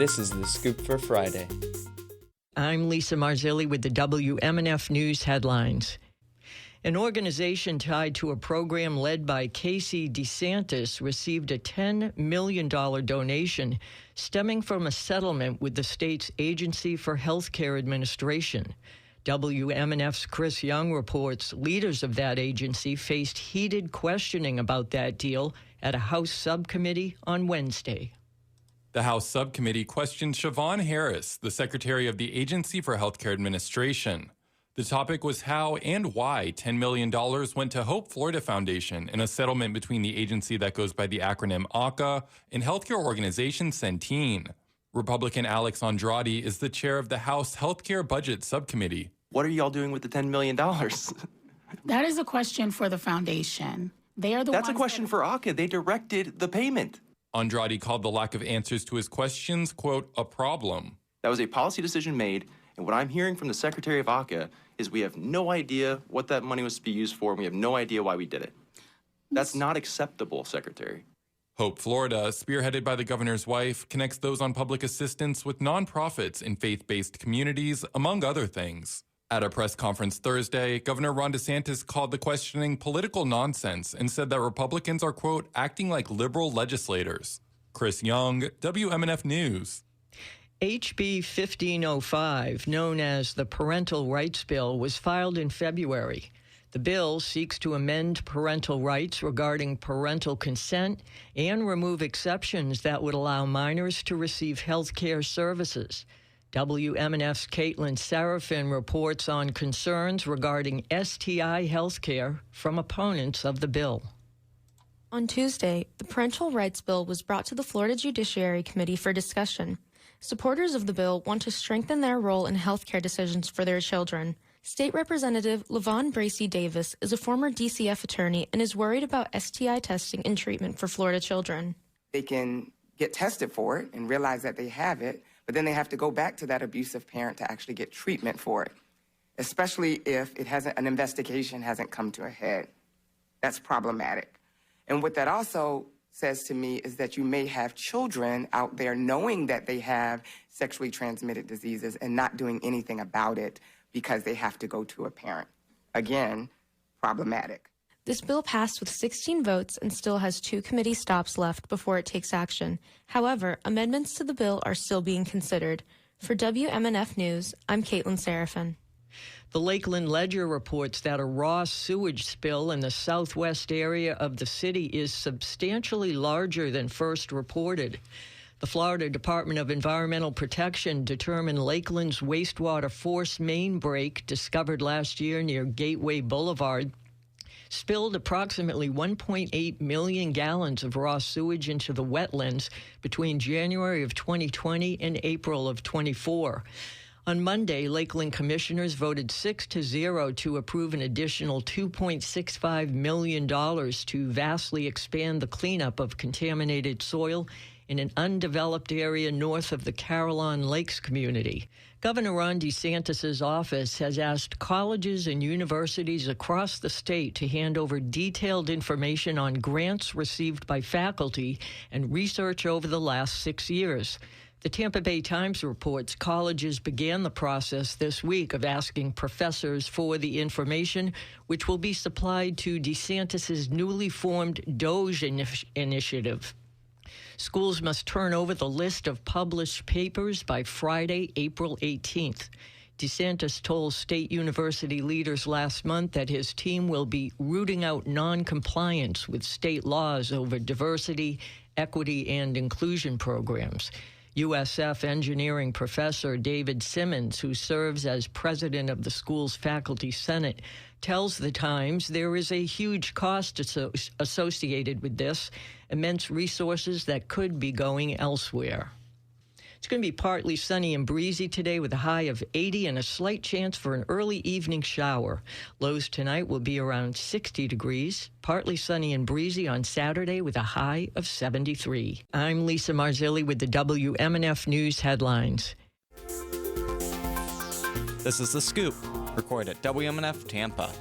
This is The Scoop for Friday. I'm Lisa Marzilli with the WMNF News headlines. An organization tied to a program led by Casey DeSantis received a $10 million donation stemming from a settlement with the state's Agency for Healthcare Administration. WMNF's Chris Young reports leaders of that agency faced heated questioning about that deal at a House subcommittee on Wednesday. The House subcommittee questioned Siobhan Harris, the Secretary of the Agency for Healthcare Administration. The topic was how and why $10 million went to Hope Florida Foundation in a settlement between the agency that goes by the acronym AHCA and healthcare organization Centene. Republican Alex Andrade is the chair of the House Healthcare Budget Subcommittee. What are y'all doing with the $10 million? That is a question for the foundation. They are the That's a question for AHCA. They directed the payment. Andrade called the lack of answers to his questions, quote, a problem. That was a policy decision made, and what I'm hearing from the Secretary of AHCA is we have no idea what that money was to be used for, and we have no idea why we did it. That's not acceptable, Secretary. Hope Florida, spearheaded by the governor's wife, connects those on public assistance with nonprofits in faith-based communities, among other things. At a press conference Thursday, Governor Ron DeSantis called the questioning political nonsense and said that Republicans are, quote, acting like liberal legislators. Chris Young, WMNF News. HB 1505, known as the Parental Rights Bill, was filed in February. The bill seeks to amend parental rights regarding parental consent and remove exceptions that would allow minors to receive health care services. WMNF's Caitlin Serafin reports on concerns regarding STI health care from opponents of the bill. On Tuesday, the Parental Rights Bill was brought to the Florida Judiciary Committee for discussion. Supporters of the bill want to strengthen their role in health care decisions for their children. State Representative LaVon Bracey Davis is a former DCF attorney and is worried about STI testing and treatment for Florida children. They can get tested for it and realize that they have it, but then they have to go back to that abusive parent to actually get treatment for it, especially if an investigation hasn't come to a head. That's problematic. And what that also says to me is that you may have children out there knowing that they have sexually transmitted diseases and not doing anything about it because they have to go to a parent. Again, problematic. This bill passed with 16 votes and still has 2 committee stops left before it takes action. However, amendments to the bill are still being considered. For WMNF News, I'm Caitlin Serafin. The Lakeland Ledger reports that a raw sewage spill in the southwest area of the city is substantially larger than first reported. The Florida Department of Environmental Protection determined Lakeland's wastewater force main break, discovered last year near Gateway Boulevard, spilled approximately 1.8 million gallons of raw sewage into the wetlands between January of 2020 and April of 24. On Monday, Lakeland commissioners voted 6-0 to approve an additional $2.65 million to vastly expand the cleanup of contaminated soil in an undeveloped area north of the Carillon Lakes community. Governor Ron DeSantis' office has asked colleges and universities across the state to hand over detailed information on grants received by faculty and research over the last 6 years. The Tampa Bay Times reports colleges began the process this week of asking professors for the information, which will be supplied to DeSantis' newly formed DOGE initiative. Schools must turn over the list of published papers by Friday, April 18th. DeSantis told state university leaders last month that his team will be rooting out non-compliance with state laws over diversity, equity, and inclusion programs. USF engineering professor David Simmons, who serves as president of the school's faculty senate, tells the Times there is a huge cost associated with this, immense resources that could be going elsewhere. It's going to be partly sunny and breezy today with a high of 80 and a slight chance for an early evening shower. Lows tonight will be around 60 degrees, partly sunny and breezy on Saturday with a high of 73. I'm Lisa Marzilli with the WMNF News headlines. This is The Scoop, recorded at WMNF Tampa.